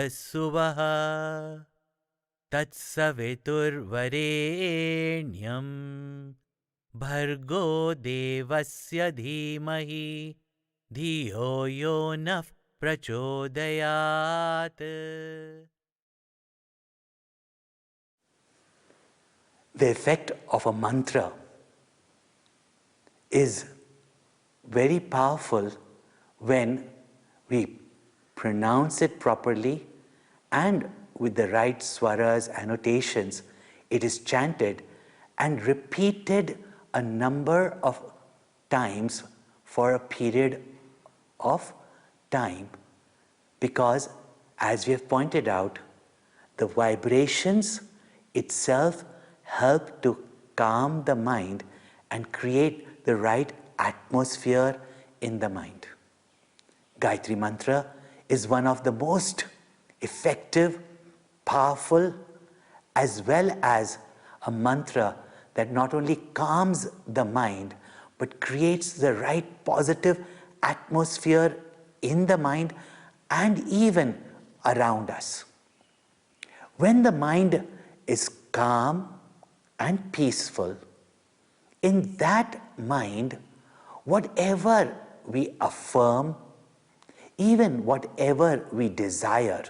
svah savitur varenyam bhargo devasya dhimahi dhiyo prachodayat. The effect of a mantra is very powerful when we pronounce it properly and with the right swaras, annotations. It is chanted and repeated a number of times for a period of time, because as we have pointed out, the vibrations itself help to calm the mind and create the right atmosphere in the mind. Gayatri Mantra is one of the most effective, powerful, as well as a mantra that not only calms the mind but creates the right positive atmosphere in the mind and even around us. When the mind is calm and peaceful, in that mind, whatever we affirm, even whatever we desire,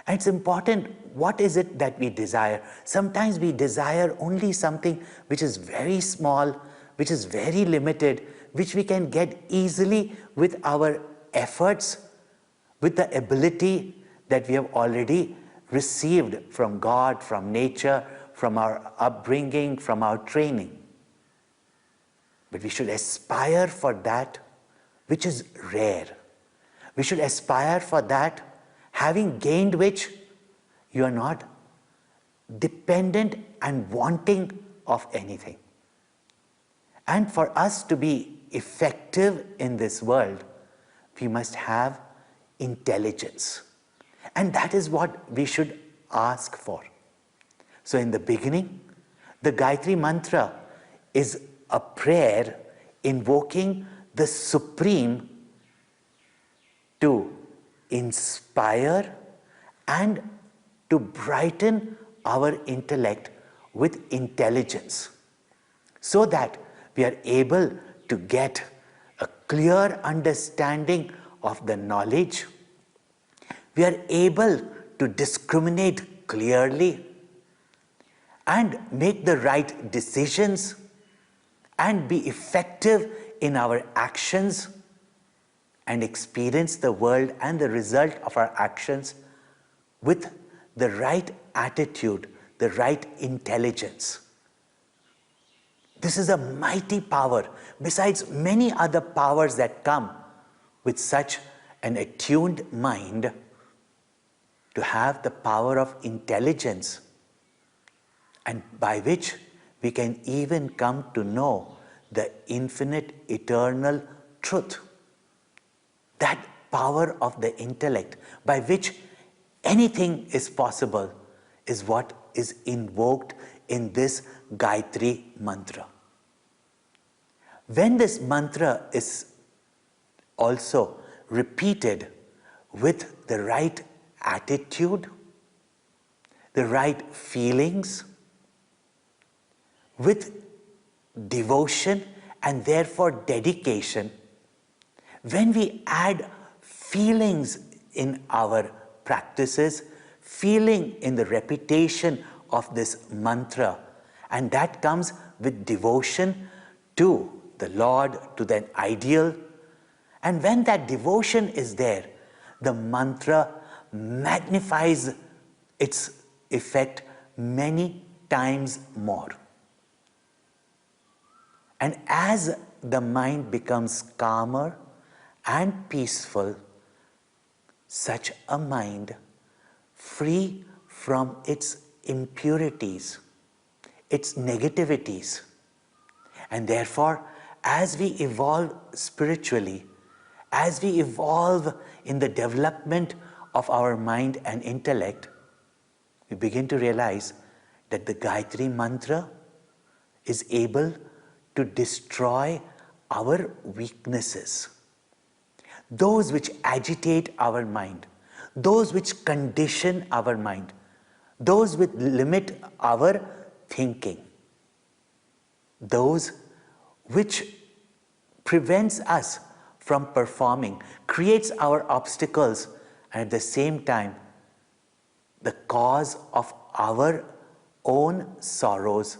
and it's important, what is it that we desire? Sometimes we desire only something which is very small, which is very limited, which we can get easily with our efforts, with the ability that we have already received from God, from nature, from our upbringing, from our training. But we should aspire for that which is rare. We should aspire for that having gained which you are not dependent and wanting of anything. And for us to be effective in this world, we must have intelligence. And that is what we should ask for. So in the beginning, the Gayatri Mantra is a prayer invoking the Supreme to inspire and to brighten our intellect with intelligence, so that we are able to get a clear understanding of the knowledge. We are able to discriminate clearly and make the right decisions and be effective in our actions and experience the world and the result of our actions with the right attitude, the right intelligence. This is a mighty power, besides many other powers that come with such an attuned mind, to have the power of intelligence, and by which we can even come to know the infinite, eternal truth. That power of the intellect by which anything is possible is what is invoked in this Gayatri Mantra. When this mantra is also repeated with the right attitude, the right feelings, with devotion and therefore dedication, when we add feelings in our practices, feeling in the repetition of this mantra, and that comes with devotion to the Lord, to the ideal, and when that devotion is there, the mantra magnifies its effect many times more. And as the mind becomes calmer and peaceful, such a mind, free from its impurities, its negativities, and therefore, as we evolve spiritually, as we evolve in the development of our mind and intellect, we begin to realize that the Gayatri Mantra is able to destroy our weaknesses, those which agitate our mind, those which condition our mind, those which limit our thinking, those which prevents us from performing, creates our obstacles, and at the same time the cause of our own sorrows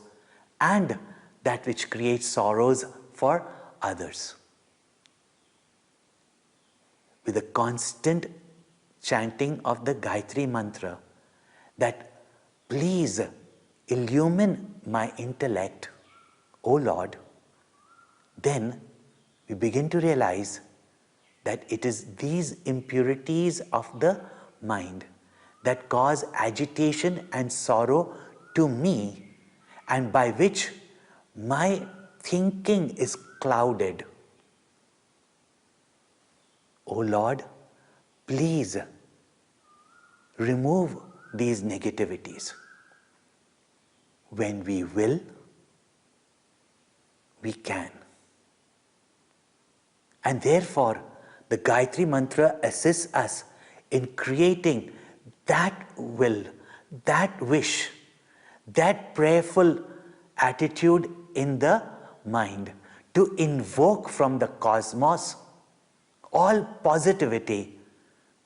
and that which creates sorrows for others. With the constant chanting of the Gayatri Mantra that please illumine my intellect, O Lord, then we begin to realize that it is these impurities of the mind that cause agitation and sorrow to me, and by which my thinking is clouded. O Lord, please remove these negativities. When we will, we can. And therefore, the Gayatri Mantra assists us in creating that will, that wish, that prayerful attitude in the mind to invoke from the cosmos all positivity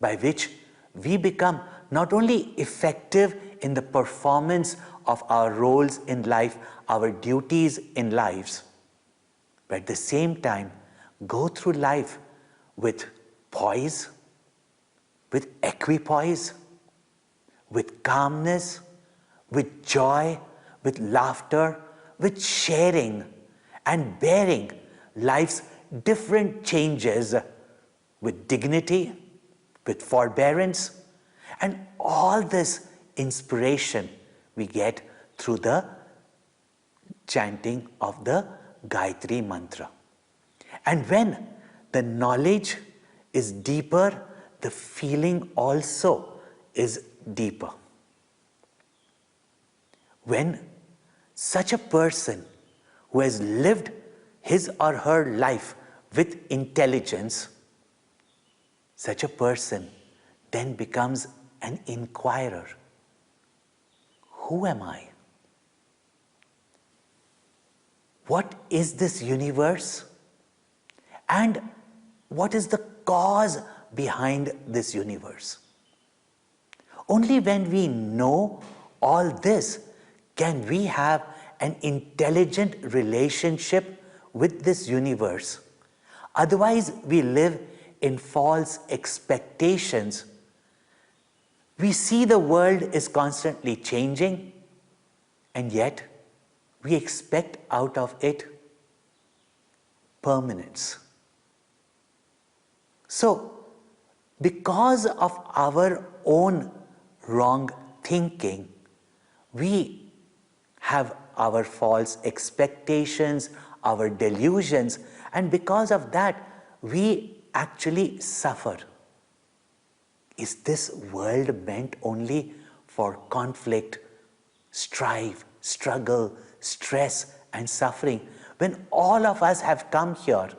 by which we become not only effective in the performance of our roles in life, our duties in lives, but at the same time go through life with poise, with equipoise, with calmness, with joy, with laughter, with sharing and bearing life's different changes with dignity, with forbearance, and all this inspiration we get through the chanting of the Gayatri Mantra. And when the knowledge is deeper, the feeling also is deeper. When such a person who has lived his or her life with intelligence, such a person then becomes an inquirer. Who am I? What is this universe? And what is the cause behind this universe? Only when we know all this can we have an intelligent relationship with this universe. Otherwise, we live in false expectations. We see the world is constantly changing, and yet we expect out of it permanence. So, because of our own wrong thinking, we have our false expectations, our delusions, and because of that, we actually suffer. Is this world meant only for conflict, strife, struggle, stress, and suffering, when all of us have come here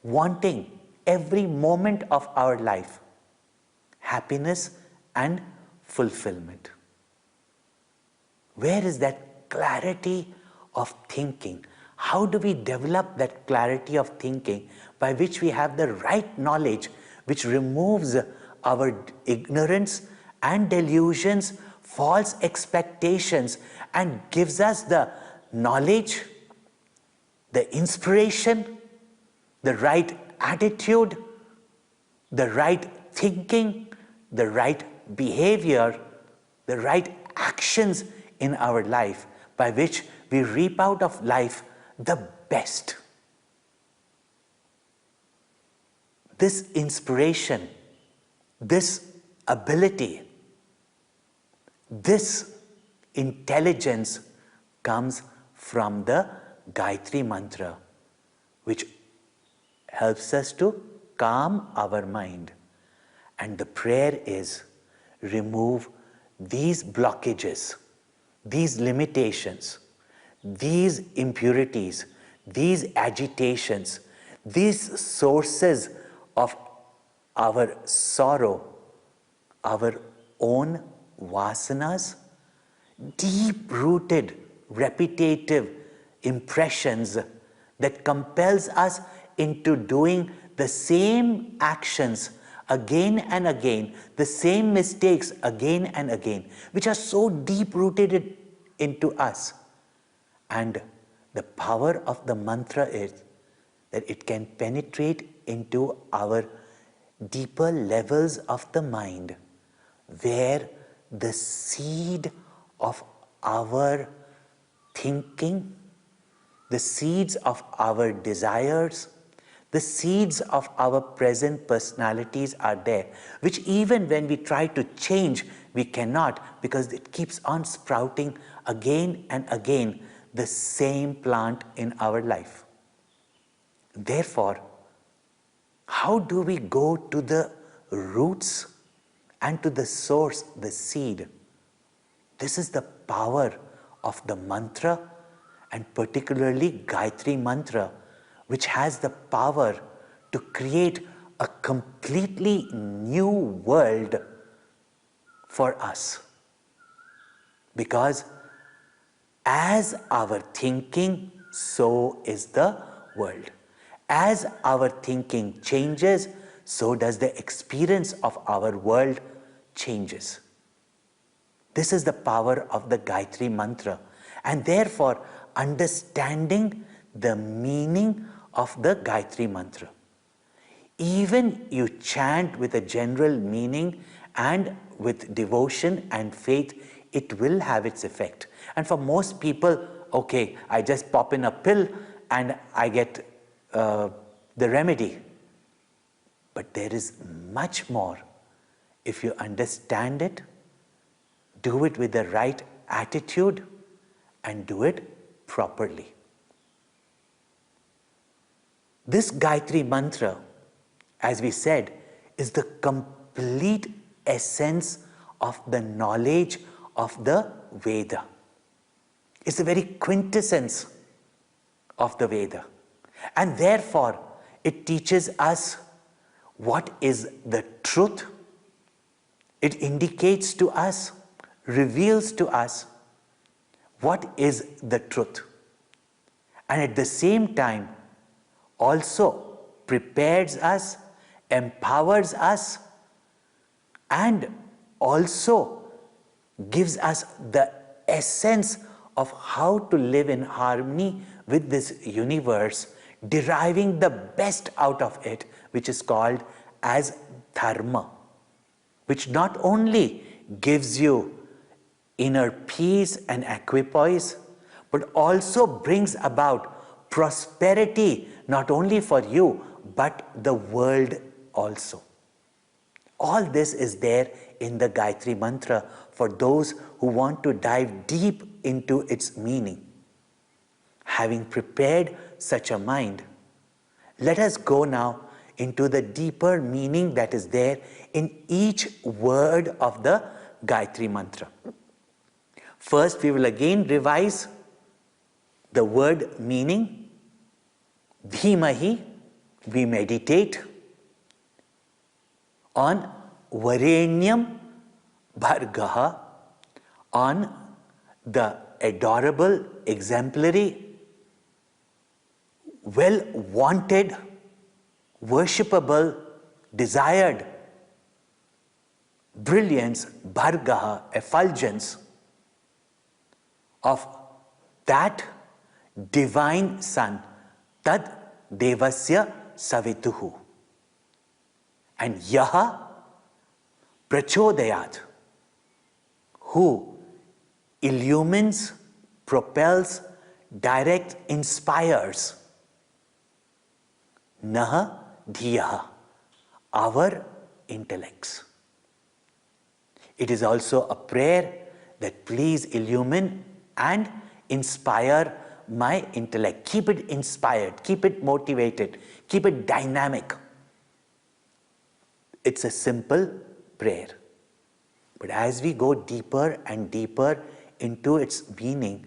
wanting every moment of our life happiness and fulfillment? Where is that clarity of thinking? How do we develop that clarity of thinking by which we have the right knowledge which removes our ignorance and delusions, false expectations, and gives us the knowledge, the inspiration, the right attitude, the right thinking, the right behavior, the right actions in our life by which we reap out of life the best. This inspiration, this ability, this intelligence comes from the Gayatri Mantra, which helps us to calm our mind. And the prayer is, remove these blockages, these limitations, these impurities, these agitations, these sources of our sorrow our own vasanas, deep-rooted, repetitive impressions that compels us into doing the same actions again and again, the same mistakes again and again, which are so deep-rooted into us. And the power of the mantra is that it can penetrate into our deeper levels of the mind, where the seed of our thinking, the seeds of our desires, the seeds of our present personalities are there, which even when we try to change, we cannot, because it keeps on sprouting again and again, the same plant in our life. Therefore, how do we go to the roots and to the source, the seed? This is the power of the mantra, and particularly Gayatri Mantra, which has the power to create a completely new world for us. Because as our thinking, so is the world. As our thinking changes, so does the experience of our world changes. This is the power of the Gayatri Mantra, and therefore understanding the meaning of the Gayatri Mantra. Even you chant with a general meaning and with devotion and faith, it will have its effect. And for most people, okay, I just pop in a pill and I get the remedy. But there is much more. If you understand it, do it with the right attitude, and do it properly. This Gayatri Mantra, as we said, is the complete essence of the knowledge of the Veda. It's the very quintessence of the Veda. And therefore, it teaches us what is the truth. It indicates to us, reveals to us what is the truth. And at the same time, also prepares us, empowers us, and also gives us the essence of how to live in harmony with this universe, deriving the best out of it, which is called as dharma, which not only gives you inner peace and equipoise, but also brings about prosperity, not only for you, but the world also. All this is there in the Gayatri Mantra for those who want to dive deep into its meaning. Having prepared such a mind, let us go now into the deeper meaning that is there in each word of the Gayatri Mantra. First, we will again revise the word meaning. Dhimahi, we meditate on varenyam bhargo, on the adorable, exemplary, well-wanted, worshipable, desired brilliance, bhargo, effulgence of that divine sun, tad devasya savitur. And yaha prachodayat, who illumines, propels, directs, inspires. Naha dhiyo, our intellects. It is also a prayer that please illumine and inspire my intellect. Keep it inspired, keep it motivated, keep it dynamic. It's a simple prayer. But as we go deeper and deeper into its meaning,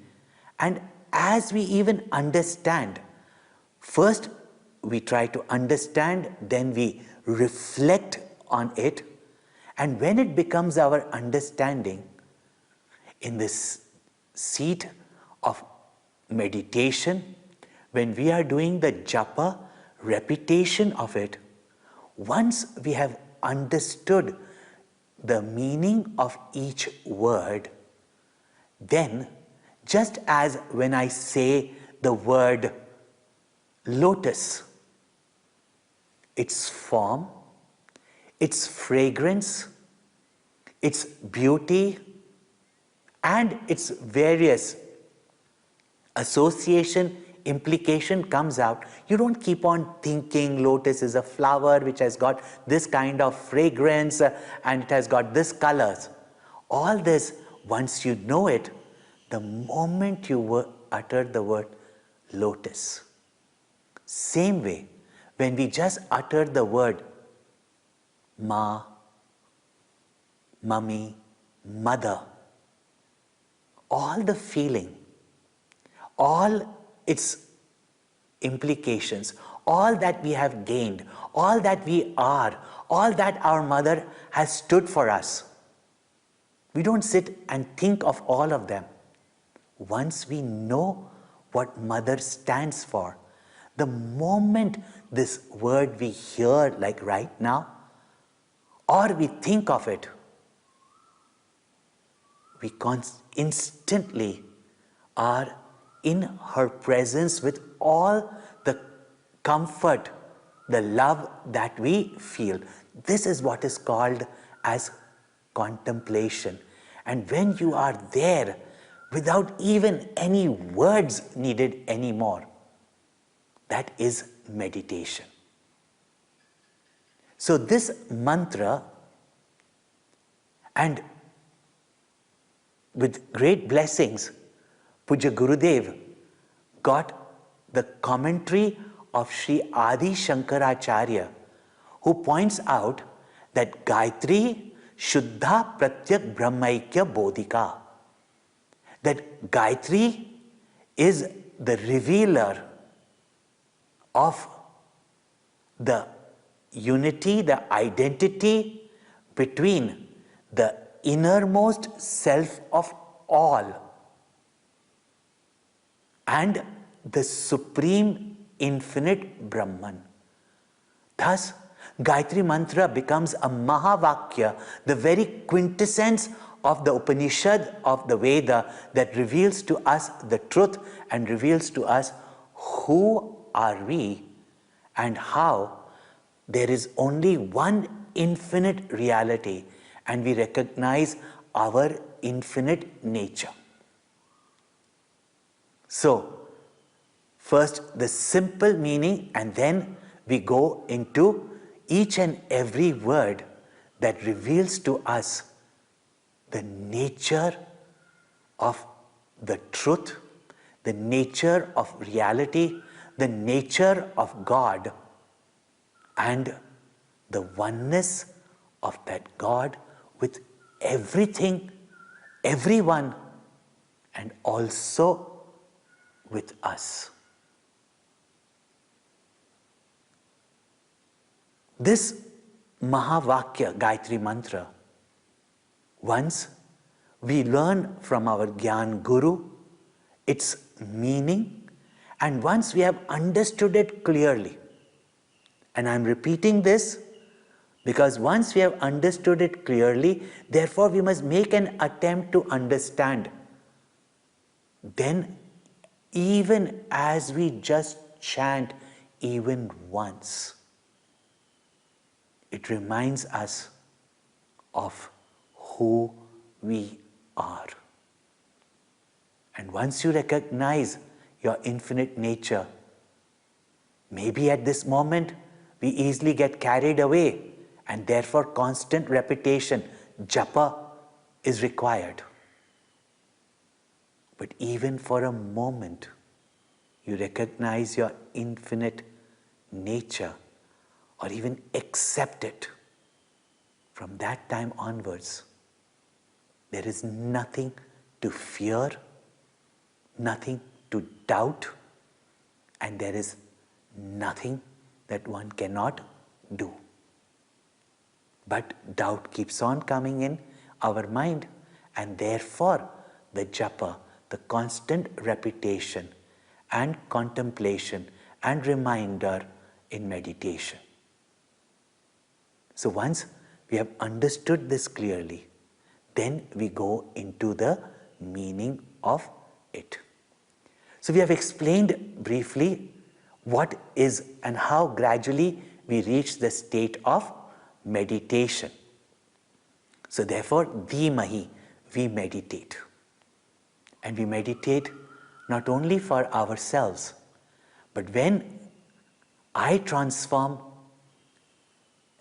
and as we even understand, first we try to understand, then we reflect on it, And when it becomes our understanding, in this seat of meditation, when we are doing the japa, repetition of it, once we have understood the meaning of each word, then just as when I say the word lotus, its form, its fragrance, its beauty, and its various association, implication comes out, you don't keep on thinking lotus is a flower which has got this kind of fragrance and it has got this colors. All this, once you know it, the moment you utter the word lotus, same way, when we just utter the word ma, mummy, mother, all the feeling, all its implications, all that we have gained, all that we are, all that our mother has stood for us, we don't sit and think of all of them. Once we know what mother stands for, the moment this word we hear, like right now, or we think of it, we instantly are in her presence with all the comfort, the love that we feel. This is what is called as contemplation. And when you are there, without even any words needed anymore, that is meditation. So this mantra, and with great blessings, Puja Gurudev got the commentary of Sri Adi Shankaracharya, who points out that Gayatri Shuddha Pratyak Brahmaikya Bodhika, that Gayatri is the revealer of the unity, the identity between the innermost self of all and the supreme infinite Brahman. Thus, Gayatri Mantra becomes a Mahavakya, the very quintessence of the Upanishad of the Veda that reveals to us the truth and reveals to us who are we and how there is only one infinite reality and we recognize our infinite nature. So, first the simple meaning, and then we go into each and every word that reveals to us the nature of the truth, the nature of reality, the nature of God, and the oneness of that God with everything, everyone, and also with us. This Mahavakya, Gayatri Mantra, once we learn from our Gyan Guru its meaning, and once we have understood it clearly, and I am repeating this because once we have understood it clearly, therefore we must make an attempt to understand. Then, even as we just chant even once, it reminds us of who we are. And once you recognize your infinite nature, maybe at this moment we easily get carried away, and therefore constant repetition, japa, is required. But even for a moment, you recognize your infinite nature or even accept it. From that time onwards, there is nothing to fear, nothing to doubt, and there is nothing that one cannot do. But doubt keeps on coming in our mind, and therefore the japa, the constant repetition and contemplation and reminder in meditation. So once we have understood this clearly, then we go into the meaning of it. So we have explained briefly what is and how gradually we reach the state of meditation. So therefore, dhimahi, we meditate. And we meditate not only for ourselves, but when I transform,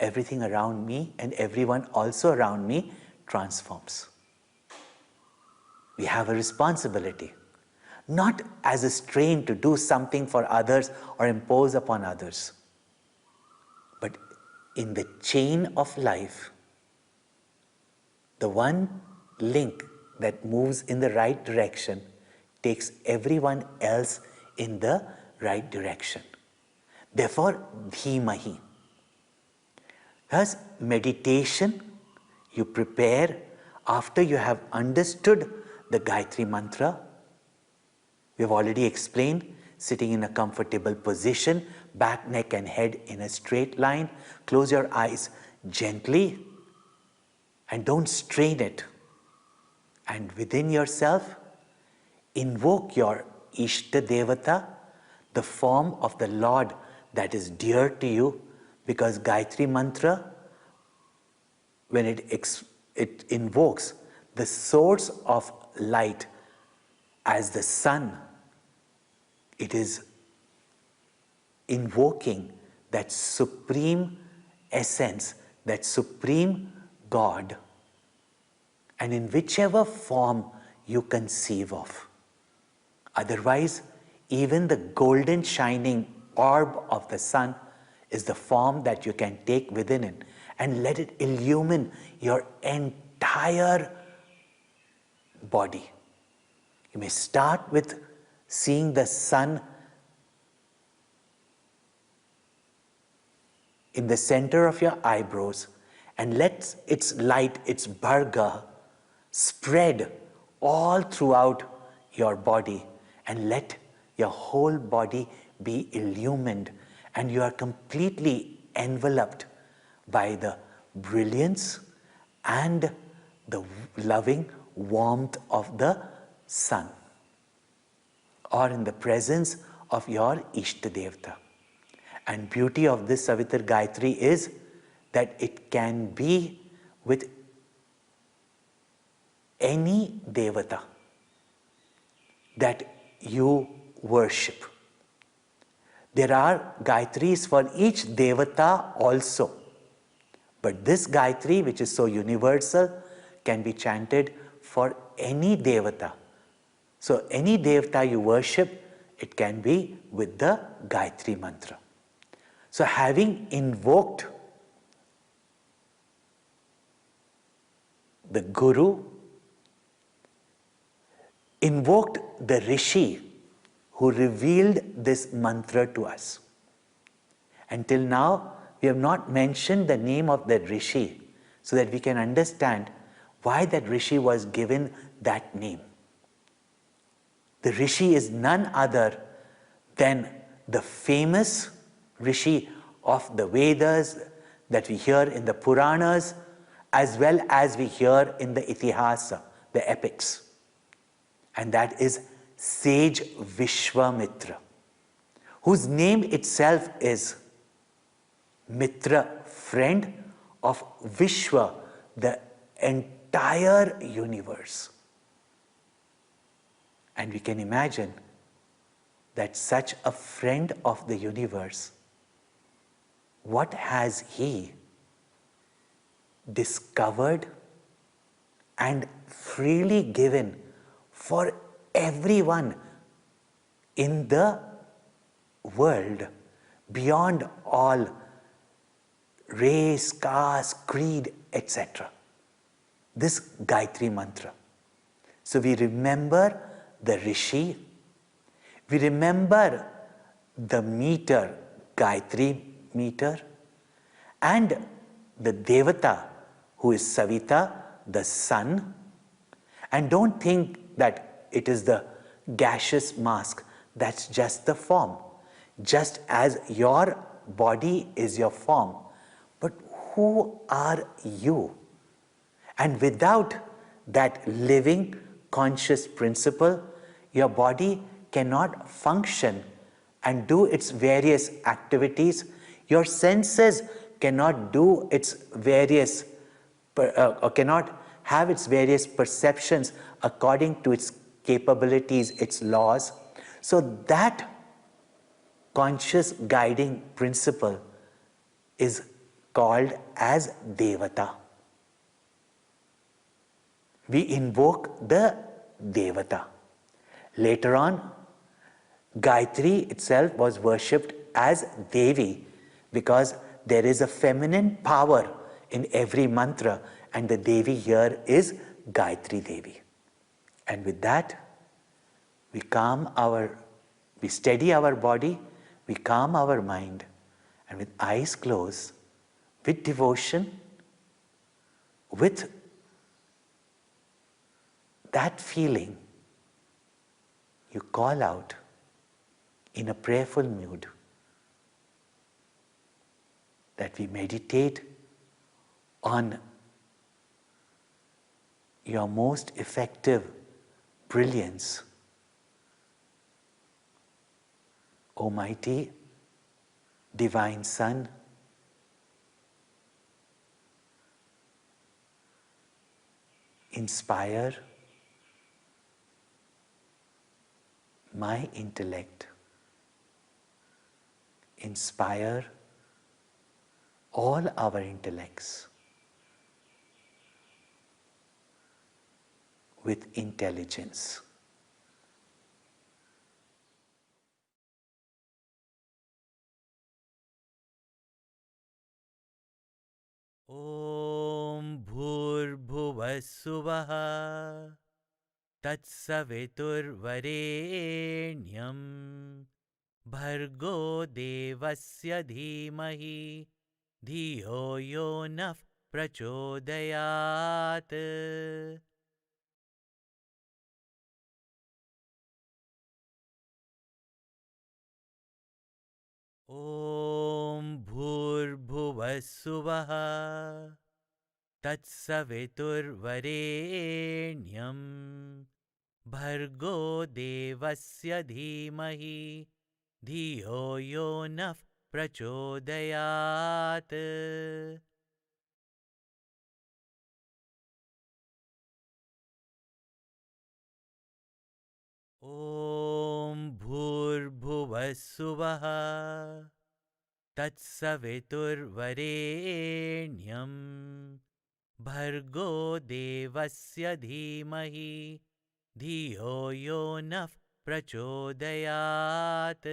everything around me and everyone also around me transforms. We have a responsibility, not as a strain to do something for others or impose upon others, but in the chain of life, the one link that moves in the right direction takes everyone else in the right direction. Therefore, dhimahi. Thus, meditation you prepare after you have understood the Gayatri Mantra. We have already explained, sitting in a comfortable position, back, neck and head in a straight line. Close your eyes gently and don't strain it. And within yourself, invoke your Ishta Devata, the form of the Lord that is dear to you, because Gayatri Mantra, when it invokes the source of light as the sun, it is invoking that supreme essence, that supreme God, and in whichever form you conceive of. Otherwise, even the golden shining orb of the sun is the form that you can take within it and let it illumine your entire body. You may start with seeing the sun in the center of your eyebrows and let its light, its bhargo, spread all throughout your body and let your whole body be illumined, and you are completely enveloped by the brilliance and the loving warmth of the sun, or in the presence of your Ishta Devata. And beauty of this Savitur Gayatri is that it can be with any Devata that you worship. There are Gayatris for each Devata also. But this Gayatri, which is so universal, can be chanted for any Devata. So any Devata you worship, it can be with the Gayatri Mantra. So having invoked the Guru, invoked the Rishi who revealed this mantra to us. Until now, we have not mentioned the name of that Rishi so that we can understand why that Rishi was given that name. The Rishi is none other than the famous Rishi of the Vedas that we hear in the Puranas, as well as we hear in the Itihasa, the epics. And that is Sage Vishwamitra, whose name itself is Mitra, friend of Vishwa, the entire universe. And we can imagine that such a friend of the universe, what has he discovered and freely given for everyone in the world, beyond all race, caste, creed, etc. This Gayatri Mantra. So we remember the Rishi, we remember the meter, Gayatri meter, and the Devata, who is Savita, the sun. And don't think that it is the gaseous mask, that's just the form. Just as your body is your form, but who are you? And without that living conscious principle, your body cannot function and do its various activities. Your senses cannot do its various or cannot have its various perceptions according to its capabilities, its laws. So that conscious guiding principle is called as Devata. We invoke the Devata. Later on, Gayatri itself was worshipped as Devi because there is a feminine power in every mantra, and the Devi here is Gayatri Devi. And with that, we steady our body, we calm our mind, and with eyes closed, with devotion, with that feeling, you call out in a prayerful mood that we meditate on your most effective brilliance, Almighty Divine Sun, inspire my intellect, inspire all our intellects with intelligence. Om bhur bhuvah svah savitur varenyam bhargo devasya dhimahi dhiyo yo nah prachodayat. Om bhur bhuvah svah savitur varenyam bhargo devasya dhimahi dhiyo yo nah prachodayat. Om bhur bhuvah svah savitur varenyam bhargo devasya dhimahi dhiyo yo nah prachodayat.